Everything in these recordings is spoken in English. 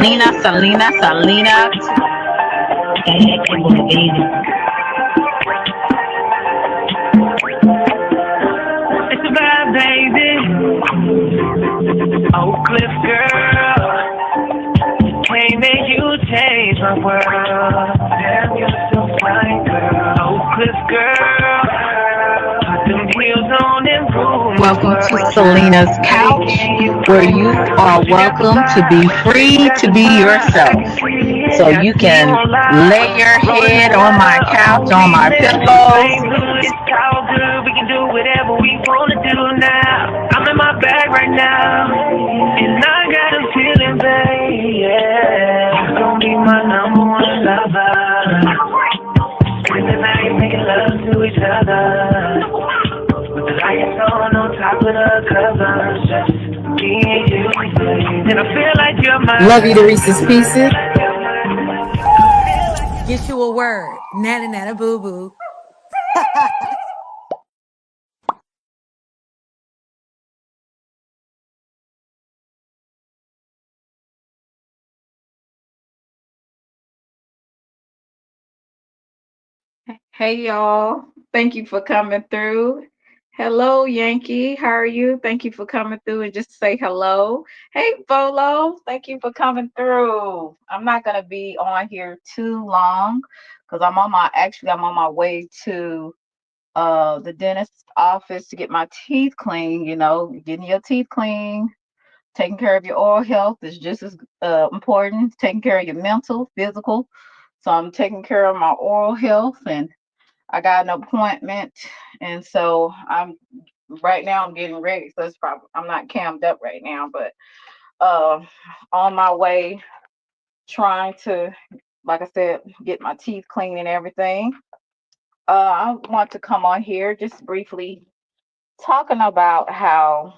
Salina. It's a bad baby. Oak Cliff girl. Way made you change my world. Damn, you're so fine, girl. Oak Cliff girl. Put them heels on and rule my Welcome to world. Selena's Couch, where you are welcome to be free to be yourself. So you can lay your head on my couch, on my pillows. We can do whatever we wanna do now. I'm in my bag right now, and I got a feeling, babe. Yeah, you're gonna be my number one lover. Spend the night making love to each other, with the lights on top of the covers. Just me and you, babe. And I feel like you're my Love you to Reese's Pieces. Get you a word. Nana nana boo boo. Hey y'all, thank you for coming through. Hello Yankee, how are you? Thank you for coming through and just say hello. Hey Bolo, thank you for coming through. I'm not gonna be on here too long because I'm on my way to the dentist office to get my teeth clean. You know, getting your teeth clean, taking care of your oral health is just as important. Taking care of your mental, physical. So I'm taking care of my oral health, and I got an appointment, and so I'm getting ready. So it's probably I'm not cammed up right now, but uh, on my way trying to, like I said, get my teeth clean and everything. I want to come on here just briefly talking about how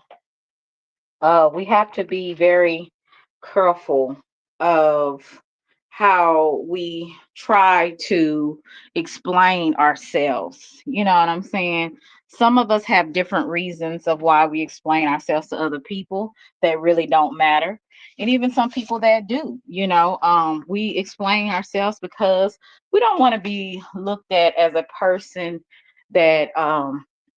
we have to be very careful of how we try to explain ourselves. You know what I'm saying? Some of us have different reasons of why we explain ourselves to other people that really don't matter. And even some people that do, we explain ourselves because we don't want to be looked at as a person that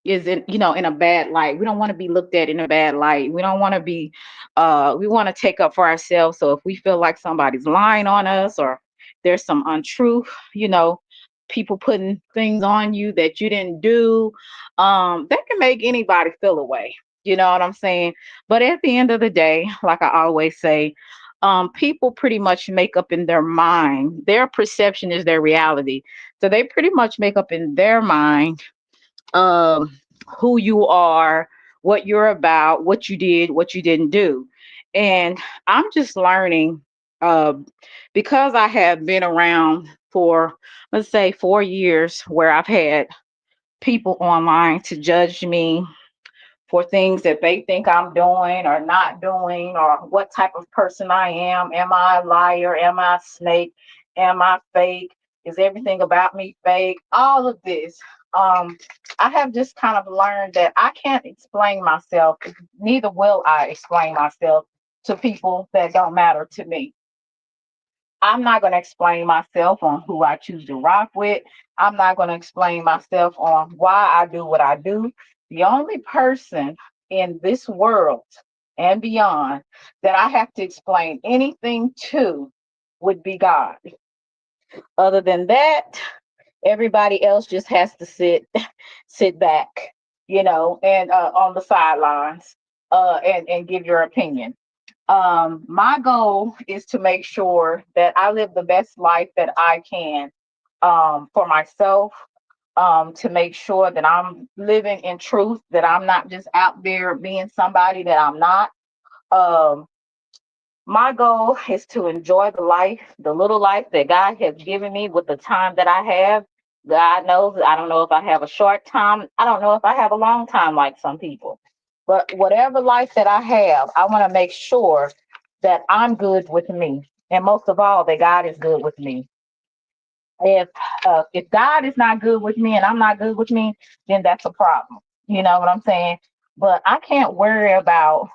is in a bad light. We don't want to be looked at in a bad light. We don't want to be we want to take up for ourselves. So if we feel like somebody's lying on us or there's some untruth, you know, people putting things on you that you didn't do, that can make anybody feel away. You know what I'm saying? But at the end of the day, like I always say, people pretty much make up in their mind. Their perception is their reality. So they pretty much make up in their mind um, who you are, what you're about, what you did, what you didn't do. And I'm just learning uh, because I have been around for, let's say, 4 years where I've had people online to judge me for things that they think I'm doing or not doing, or what type of person I am. Am I a liar? Am I a snake? Am I fake? Is everything about me fake? All of this. Um, I have just kind of learned that I can't explain myself, neither will I explain myself to people that don't matter to me. I'm not going to explain myself on who I choose to rock with. I'm not going to explain myself on why I do what I do. The only person in this world and beyond that I have to explain anything to would be God. Other than that, everybody else just has to sit back, and on the sidelines, and give your opinion. My goal is to make sure that I live the best life that I can, for myself, to make sure that I'm living in truth, that I'm not just out there being somebody that I'm not. Um, my goal is to enjoy the life, the little life that God has given me with the time that I have. God knows, I don't know if I have a short time. I don't know if I have a long time like some people. But whatever life that I have, I want to make sure that I'm good with me. And most of all, that God is good with me. If God is not good with me and I'm not good with me, then that's a problem. You know what I'm saying? But I can't worry about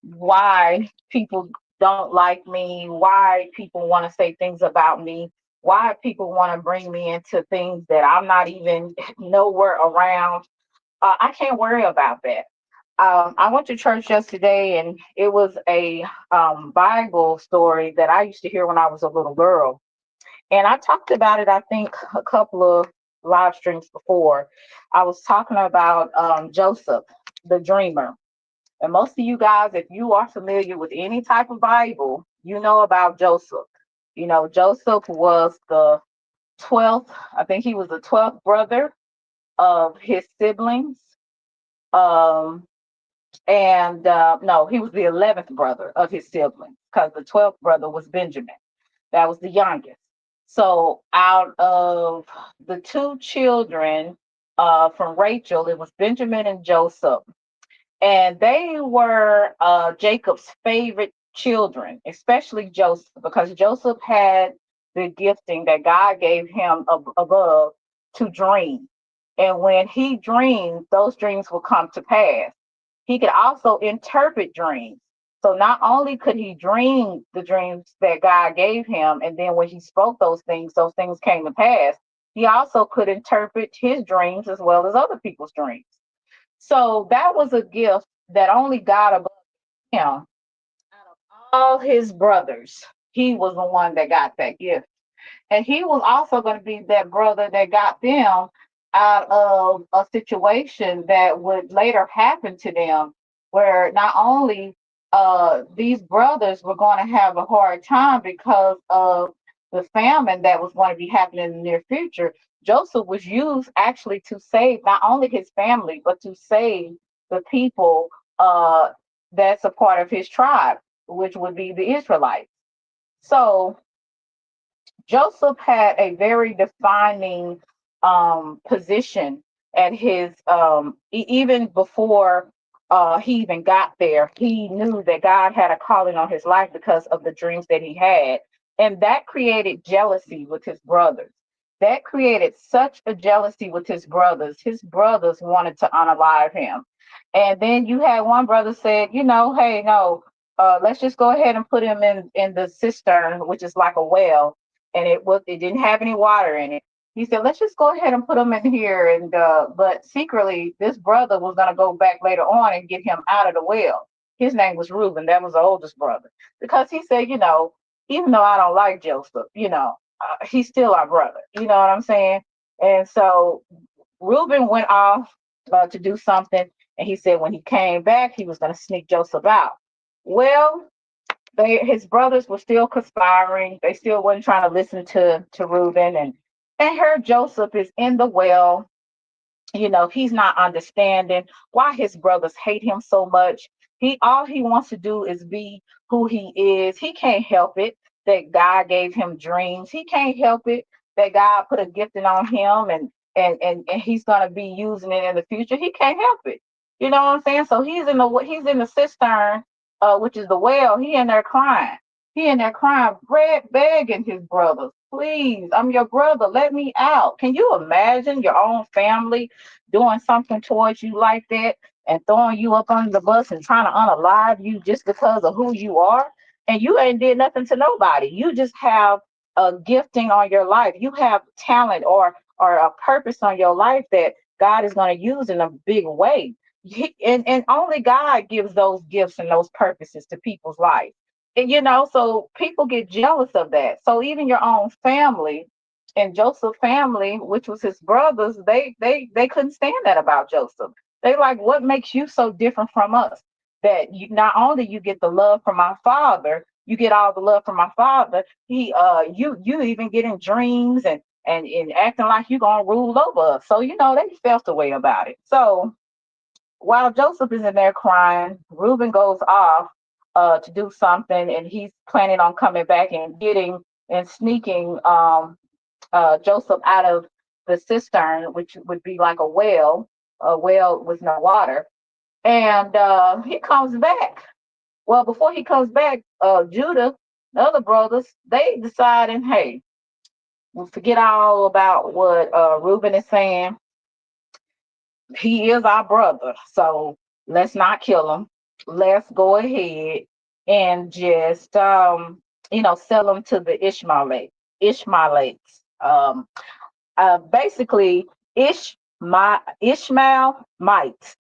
why people don't like me, why people want to say things about me, why people want to bring me into things that I'm not even nowhere around. I can't worry about that. I went to church yesterday, and it was a Bible story that I used to hear when I was a little girl. And I talked about it, I think, a couple of live streams before. I was talking about Joseph, the dreamer. And most of you guys, if you are familiar with any type of Bible, you know about Joseph. You know, Joseph was the 12th, I think he was the 12th brother of his siblings. Um, and no, he was the 11th brother of his siblings because the 12th brother was Benjamin. That was the youngest. So out of the two children from Rachel, it was Benjamin and Joseph. And they were Jacob's favorite children, especially Joseph, because Joseph had the gifting that God gave him above to dream. And when he dreamed, those dreams would come to pass. He could also interpret dreams. So not only could he dream the dreams that God gave him, and then when he spoke those things came to pass, he also could interpret his dreams as well as other people's dreams. So that was a gift that only God above him, out of all his brothers, he was the one that got that gift. And he was also going to be that brother that got them out of a situation that would later happen to them, where not only these brothers were going to have a hard time because of the famine that was going to be happening in the near future. Joseph was used actually to save not only his family, but to save the people that's a part of his tribe, which would be the Israelites. So Joseph had a very defining position at his even before he even got there. He knew that God had a calling on his life because of the dreams that he had, and that created jealousy with his brothers. That created such a jealousy with his brothers. His brothers wanted to unalive him, and then you had one brother said, you know, hey, no, let's just go ahead and put him in the cistern, which is like a well, and it didn't have any water in it. He said, let's just go ahead and put him in here. And but secretly, this brother was gonna go back later on and get him out of the well. His name was Reuben. That was the oldest brother, because he said, you know, even though I don't like Joseph, you know, he's still our brother. You know what I'm saying? And so Reuben went off to do something, and he said when he came back, he was gonna sneak Joseph out. Well, his brothers were still conspiring. They still wasn't trying to listen to Reuben, and here Joseph is in the well. You know, he's not understanding why his brothers hate him so much. He all he wants to do is be who he is. He can't help it that God gave him dreams. He can't help it that God put a gifting on him, and he's gonna be using it in the future. He can't help it. You know what I'm saying? So he's in the cistern, which is the well. He in there crying. He in there crying, begging his brothers, please, I'm your brother, let me out. Can you imagine your own family doing something towards you like that and throwing you up under the bus and trying to unalive you just because of who you are? And you ain't did nothing to nobody. You just have a gifting on your life. You have talent or a purpose on your life that God is going to use in a big way. And only God gives those gifts and those purposes to people's life. And you know, so people get jealous of that. So even your own family, and Joseph's family, which was his brothers, they couldn't stand that about Joseph. They like, what makes you so different from us? That you not only you get the love from my father, you get all the love from my father. You even get in dreams and acting like you're gonna rule over us. So you know they felt the way about it. So while Joseph is in there crying, Reuben goes off to do something, and he's planning on coming back and getting and sneaking Joseph out of the cistern, which would be like a well with no water. And he comes back. Well, before he comes back, Judah, the other brothers, they deciding, hey, we'll forget all about what Reuben is saying. He is our brother, so let's not kill him. Let's go ahead and just sell them to the Ishmaelites. Basically Ishmael mites.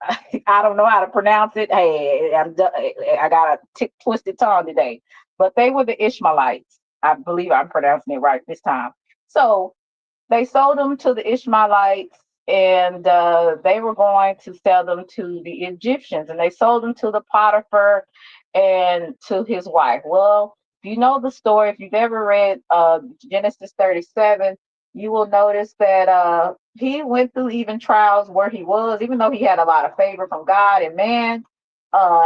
I don't know how to pronounce it. Hey, I got a twisted tongue today, but they were the Ishmaelites. I believe I'm pronouncing it right this time. So they sold them to the Ishmaelites, and they were going to sell them to the Egyptians, and they sold them to the Potiphar and to his wife. Well, if you know the story, if you've ever read Genesis 37, you will notice that he went through even trials where he was, even though he had a lot of favor from God and man.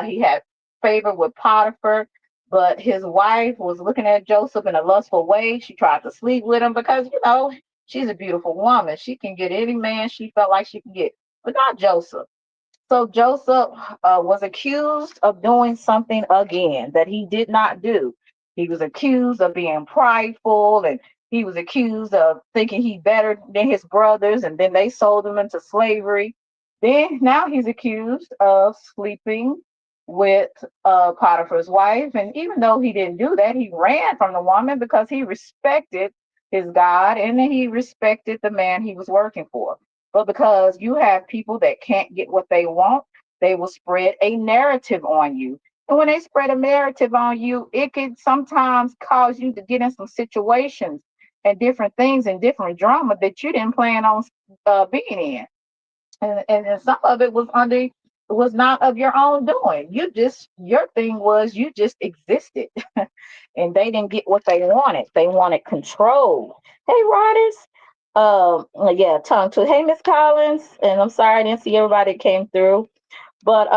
He had favor with Potiphar, but his wife was looking at Joseph in a lustful way. She tried to sleep with him because, she's a beautiful woman. She can get any man she felt like she can get, but not Joseph. So Joseph was accused of doing something again that he did not do. He was accused of being prideful, and he was accused of thinking he better than his brothers, and then they sold him into slavery. Then now he's accused of sleeping with Potiphar's wife, and even though he didn't do that, he ran from the woman because he respected his God and he respected the man he was working for. But because you have people that can't get what they want, they will spread a narrative on you. And when they spread a narrative on you, it can sometimes cause you to get in some situations and different things and different drama that you didn't plan on being in. And some of it was not of your own doing. Your thing was you just existed. And they didn't get what they wanted. They wanted control. Hey, Riders. Yeah, tongue to. Hey, Miss Collins. And I'm sorry I didn't see everybody that came through. But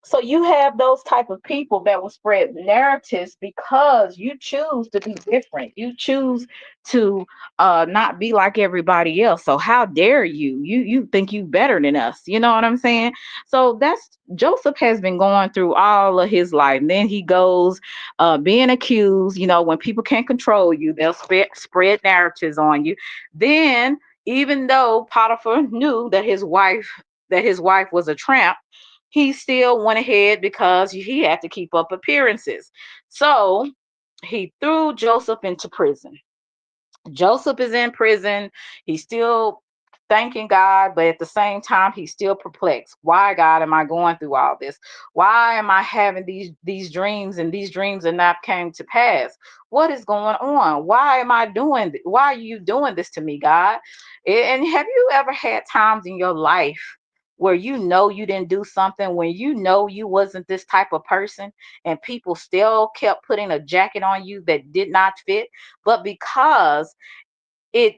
so you have those type of people that will spread narratives because you choose to be different. You choose to not be like everybody else. So how dare you? You think you better than us. You know what I'm saying? So that's Joseph has been going through all of his life. And then he goes being accused. When people can't control you, they'll spread narratives on you. Then even though Potiphar knew that his wife was a tramp, he still went ahead because he had to keep up appearances. So he threw Joseph into prison. Joseph is in prison. He's still thanking God, but at the same time, he's still perplexed. Why, God, am I going through all this? Why am I having these dreams, and these dreams are not came to pass? What is going on? Why am I doing? Why are you doing this to me, God? And have you ever had times in your life where you didn't do something, when you wasn't this type of person, and people still kept putting a jacket on you that did not fit, but because it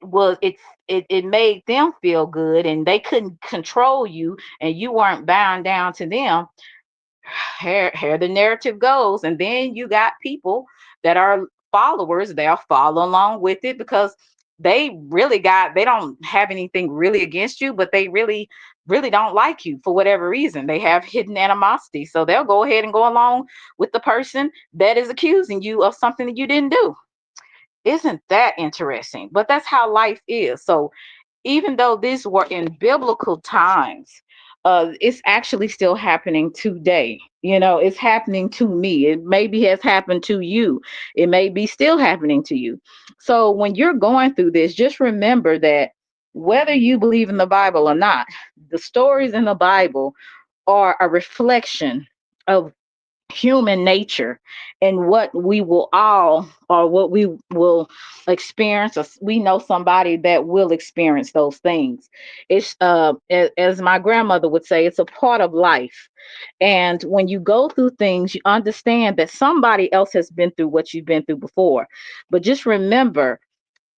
made them feel good and they couldn't control you and you weren't bound down to them, here the narrative goes. And then you got people that are followers, they'll follow along with it because they don't have anything really against you, but they really don't like you for whatever reason. They have hidden animosity, so they'll go ahead and go along with the person that is accusing you of something that you didn't do. Isn't that interesting? But that's how life is. So even though these were in biblical times, it's actually still happening today. It's happening to me. It maybe has happened to you. It may be still happening to you. So when you're going through this, just remember that whether you believe in the Bible or not, the stories in the Bible are a reflection of human nature and what we will all, or what we will experience, or we know somebody that will experience those things. It's as my grandmother would say, it's a part of life. And when you go through things, you understand that somebody else has been through what you've been through before. But just remember,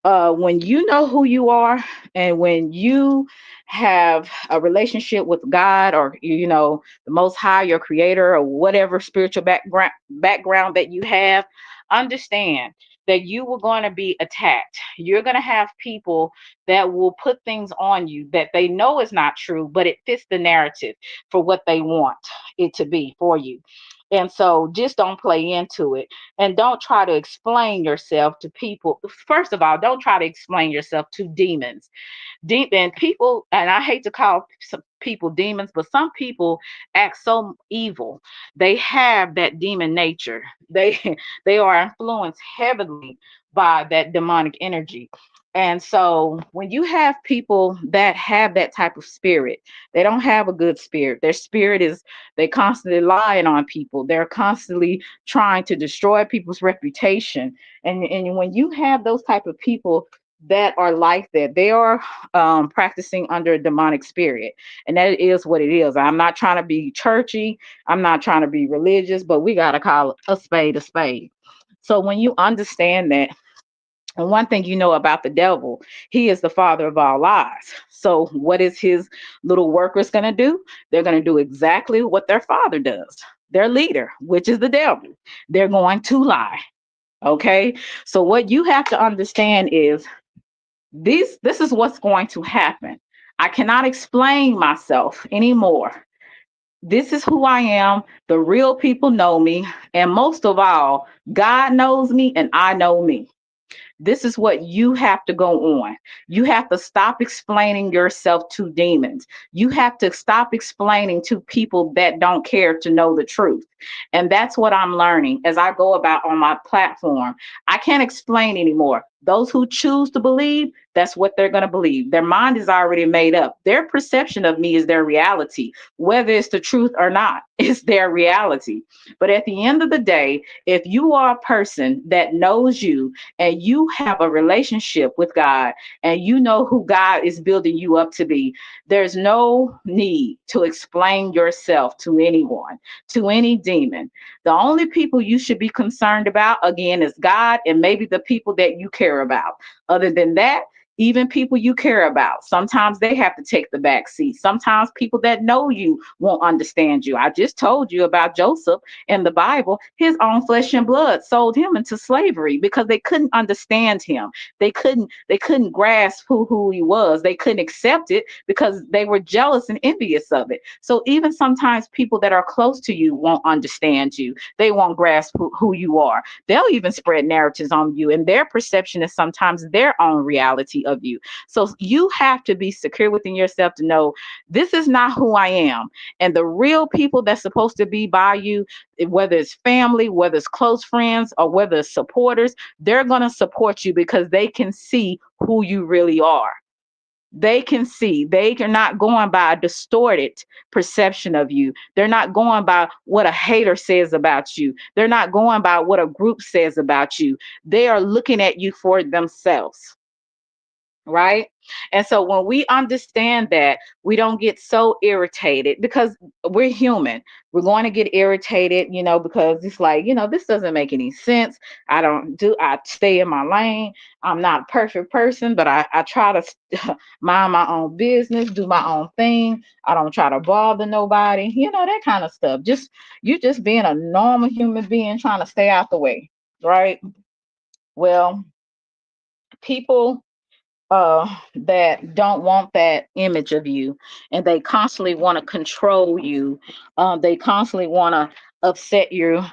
when you know who you are, and when you have a relationship with God, or the Most High, your Creator, or whatever spiritual background that you have, understand that you were going to be attacked. You're going to have people that will put things on you that they know is not true, but it fits the narrative for what they want it to be for you. And so just don't play into it, and don't try to explain yourself to people. First of all, don't try to explain yourself to demons. And people, and I hate to call some people demons, but some people act so evil. They have that demon nature. They they are influenced heavily by that demonic energy. And so when you have people that have that type of spirit, they don't have a good spirit. Their spirit is, they constantly lying on people. They're constantly trying to destroy people's reputation. And when you have those type of people that are like that, they are practicing under a demonic spirit. And that is what it is. I'm not trying to be churchy. I'm not trying to be religious, but we got to call a spade a spade. So when you understand that, and one thing you know about the devil, he is the father of all lies. So what is his little workers going to do? They're going to do exactly what their father does. Their leader, which is the devil. They're going to lie. Okay. So what you have to understand is this is what's going to happen. I cannot explain myself anymore. This is who I am. The real people know me. And most of all, God knows me and I know me. This is what you have to go on. You have to stop explaining yourself to demons. You have to stop explaining to people that don't care to know the truth. And that's what I'm learning as I go about on my platform. I can't explain anymore. Those who choose to believe, that's what they're going to believe. Their mind is already made up. Their perception of me is their reality. Whether it's the truth or not, it's their reality. But at the end of the day, if you are a person that knows you and you have a relationship with God and you know who God is building you up to be, there's no need to explain yourself to anyone, to any demon. The only people you should be concerned about, again, is God and maybe the people that you care about. Other than that, even people you care about, sometimes they have to take the back seat. Sometimes people that know you won't understand you. I just told you about Joseph in the Bible. His own flesh and blood sold him into slavery because they couldn't understand him. They couldn't grasp who he was. They couldn't accept it because they were jealous and envious of it. So even sometimes people that are close to you won't understand you. They won't grasp who you are. They'll even spread narratives on you, and their perception is sometimes their own reality of you. So you have to be secure within yourself to know this is not who I am. And the real people that's supposed to be by you, whether it's family, whether it's close friends, or whether it's supporters, they're going to support you because they can see who you really are. They can see. They are not going by a distorted perception of you. They're not going by what a hater says about you. They're not going by what a group says about you. They are looking at you for themselves, right? And so when we understand that, we don't get so irritated because we're human. We're going to get irritated, because it's like, this doesn't make any sense. I stay in my lane. I'm not a perfect person, but I try to mind my own business, do my own thing. I don't try to bother nobody, that kind of stuff. You just being a normal human being trying to stay out the way, right? Well, people that don't want that image of you, and they constantly want to control you. They constantly want to upset you.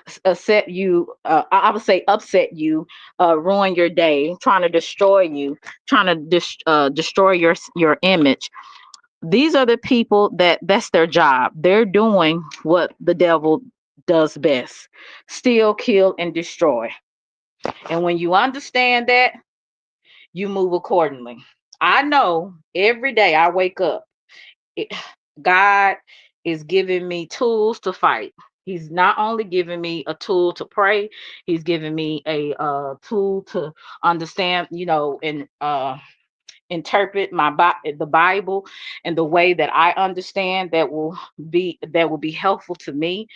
I would say upset you, ruin your day, trying to destroy you, trying to destroy your image. These are the people that's their job. They're doing what the devil does best: steal, kill, and destroy. And when you understand that, you move accordingly. I know every day I wake up, it, God is giving me tools to fight. He's not only giving me a tool to pray, he's giving me a tool to understand, and interpret the Bible in the way that I understand that will be helpful to me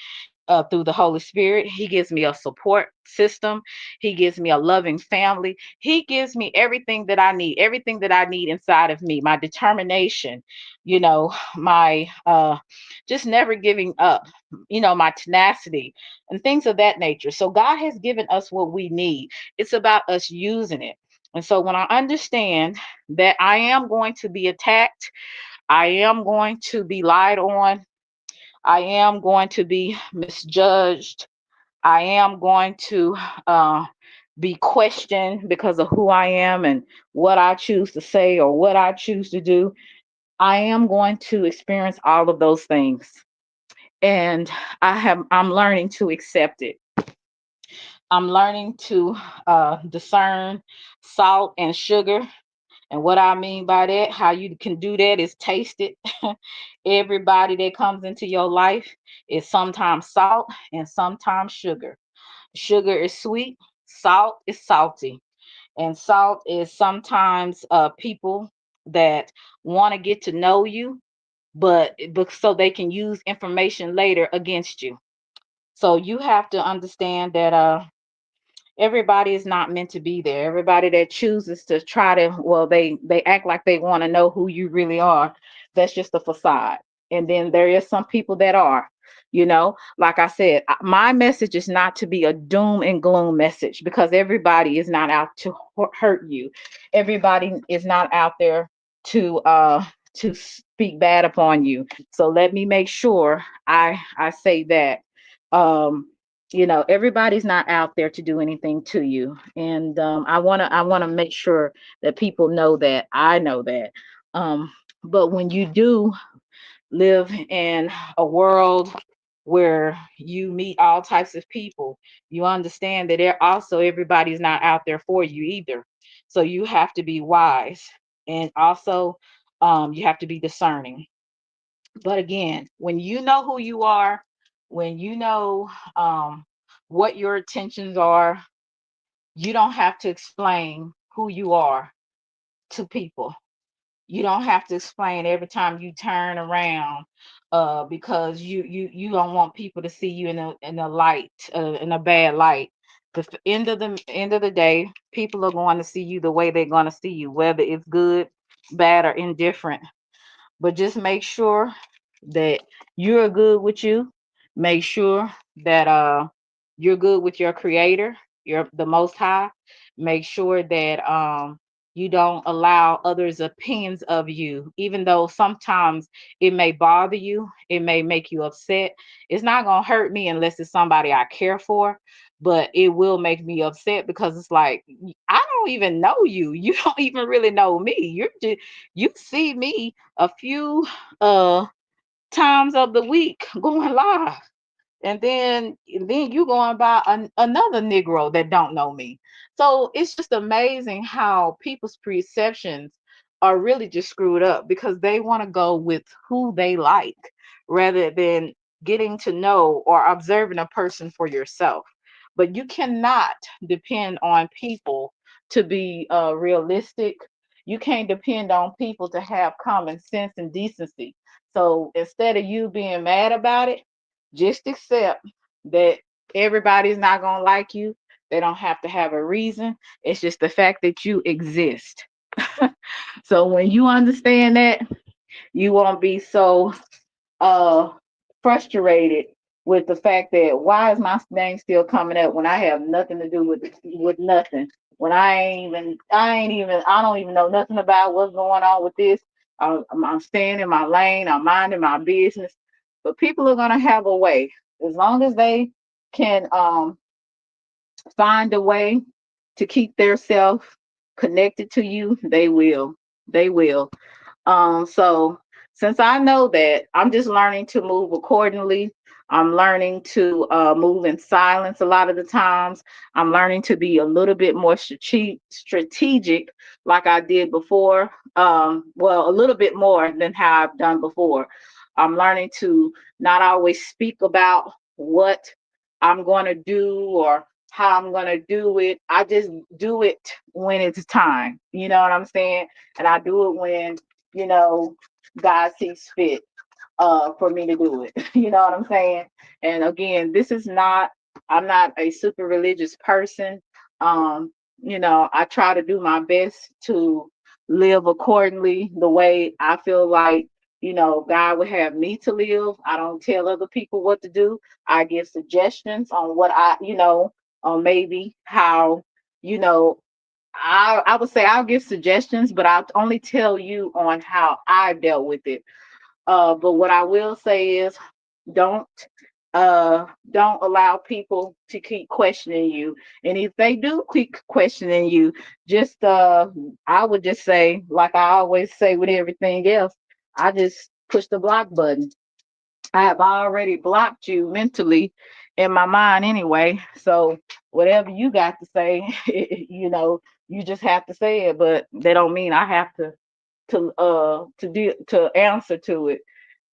through the Holy Spirit. He gives me a support system. He gives me a loving family. He gives me everything that I need inside of me, my determination, my just never giving up, my tenacity and things of that nature. So God has given us what we need. It's about us using it. And so when I understand that I am going to be attacked, I am going to be lied on, I am going to be misjudged. I am going to uh, be questioned because of who I am and what I choose to say or what I choose to do. I am going to experience all of those things. And I'm learning to accept it. I'm learning to discern salt and sugar. And what I mean by that, how you can do that is taste it. Everybody that comes into your life is sometimes salt and sometimes sugar. Sugar is sweet, salt is salty. And salt is sometimes people that want to get to know you, but so they can use information later against you. So you have to understand that everybody is not meant to be there. Everybody that chooses to try to, well, they act like they want to know who you really are. That's just a facade. And then there is some people that are, like I said, my message is not to be a doom and gloom message, because everybody is not out to hurt you. Everybody is not out there to speak bad upon you. So let me make sure I say that. Um, everybody's not out there to do anything to you, and I want to make sure that people know that. I know that. But when you do live in a world where you meet all types of people, you understand that everybody's not out there for you either. So you have to be wise, and also you have to be discerning. But again, when you know who you are, when you know what your intentions are, you don't have to explain who you are to people. You don't have to explain every time you turn around, because you don't want people to see you in a light, in a bad light. The end of the day, people are going to see you the way they're going to see you, whether it's good, bad, or indifferent. But just make sure that you're good with you. Make sure that you're good with your creator, your the most high. Make sure that you don't allow others' opinions of you, even though sometimes it may bother you, it may make you upset. It's not gonna hurt me unless it's somebody I care for, but it will make me upset because it's like, I don't even know you. You don't even really know me. You see me a few uh times of the week going live, and then you going by another Negro that don't know me. So it's just amazing how people's perceptions are really just screwed up because they want to go with who they like rather than getting to know or observing a person for yourself. But you cannot depend on people to be realistic. You can't depend on people to have common sense and decency. So instead of you being mad about it, just accept that everybody's not going to like you. They don't have to have a reason. It's just the fact that you exist. So when you understand that, you won't be so uh frustrated with the fact that why is my name still coming up when I have nothing to do with nothing. When I don't even know nothing about what's going on with this. I'm staying in my lane. I'm minding my business. But people are gonna have a way, as long as they can find a way to keep their self connected to you. They will. They will. So since I know that, I'm just learning to move accordingly. I'm learning to move in silence a lot of the times. I'm learning to be a little bit more strategic like I did before. Well, a little bit more than how I've done before. I'm learning to not always speak about what I'm going to do or how I'm going to do it. I just do it when it's time. You know what I'm saying? And I do it when you know, God sees fit for me to do it. You know what I'm saying? And again, I'm not a super religious person. I try to do my best to live accordingly the way I feel like, God would have me to live. I don't tell other people what to do. I give suggestions on what on maybe how, you know, I would say I'll give suggestions, but I'll only tell you on how I dealt with it. But what I will say is Don't don't allow people to keep questioning you. And if they do keep questioning you, just I would just say, like I always say with everything else, I just push the block button. I have already blocked you mentally in my mind anyway. So whatever you got to say, you just have to say it, but they don't mean I have to answer to it.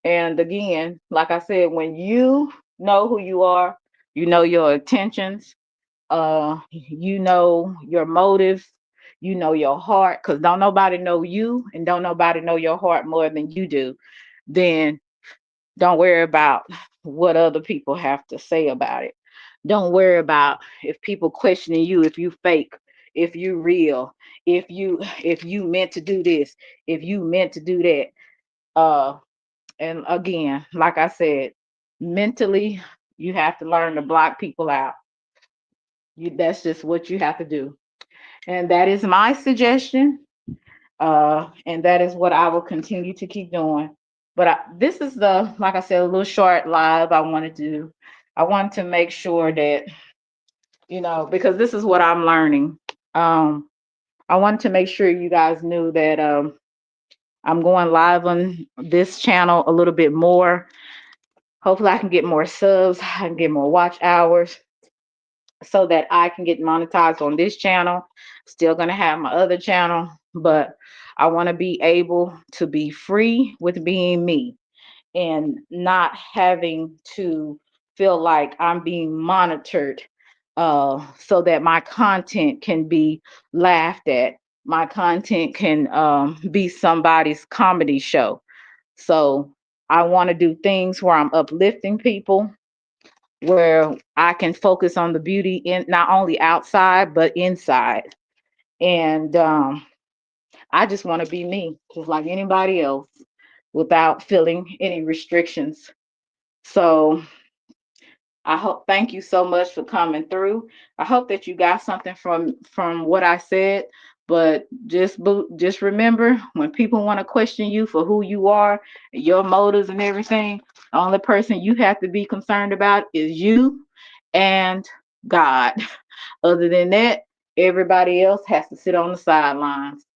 And again, like I said, when you know who you are, you know your intentions, you know your motives, you know your heart, because don't nobody know you and don't nobody know your heart more than you do. Then don't worry about what other people have to say about it. Don't worry about if people questioning you, if you fake, if you real, if you meant to do this, if you meant to do that. And again, like I said, mentally, you have to learn to block people out. That's just what you have to do. And that is my suggestion. And that is what I will continue to keep doing. But this is like I said, a little short live I wanted to do. I wanted to make sure that, because this is what I'm learning. I wanted to make sure you guys knew that I'm going live on this channel a little bit more. Hopefully I can get more subs, I can get more watch hours so that I can get monetized on this channel. Still going to have my other channel, but I want to be able to be free with being me and not having to feel like I'm being monitored, so that my content can be laughed at. My content can be somebody's comedy show. So I want to do things where I'm uplifting people, where I can focus on the beauty in not only outside but inside. And I just want to be me, just like anybody else, without feeling any restrictions. So thank you so much for coming through. I hope that you got something from what I said. But just remember, when people want to question you for who you are, your motives and everything, the only person you have to be concerned about is you and God. Other than that, everybody else has to sit on the sidelines.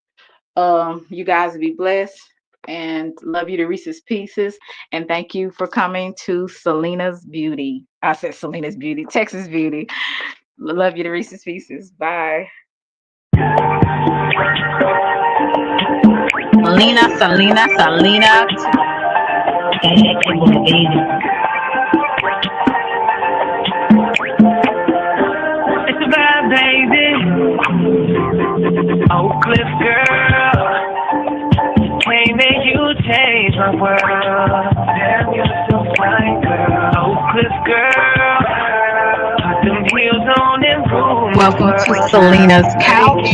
You guys be blessed and love you to Reese's Pieces. And thank you for coming to Selena's Beauty. I said Selena's Beauty, Texas Beauty. Love you to Reese's Pieces. Bye. Selena. It's a vibe, baby. Oak Cliff girl, can't make you change my world. Damn, you're so fine, girl. Oak Cliff girl, put them heels on and prove my Welcome to worth. Selena's Couch,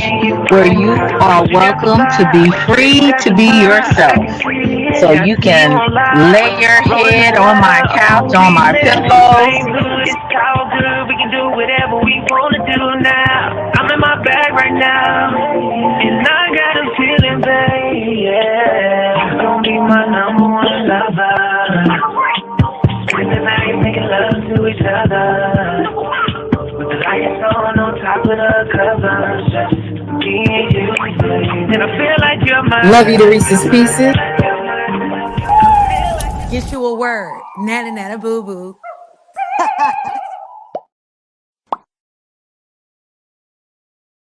where you are welcome to be free to be yourself. So you can lay your head on my couch, on my pillows. It's all good, we can do whatever we wanna do now. I'm in my bag right now, and I got a feeling, babe, yeah. You gon' be my number one lover. Spend the night making love to each other, with the lights on top of the covers. Just me and you, babe. And I feel like you're my Love you to Reese's Pieces. Get you a word. Nana nana boo boo.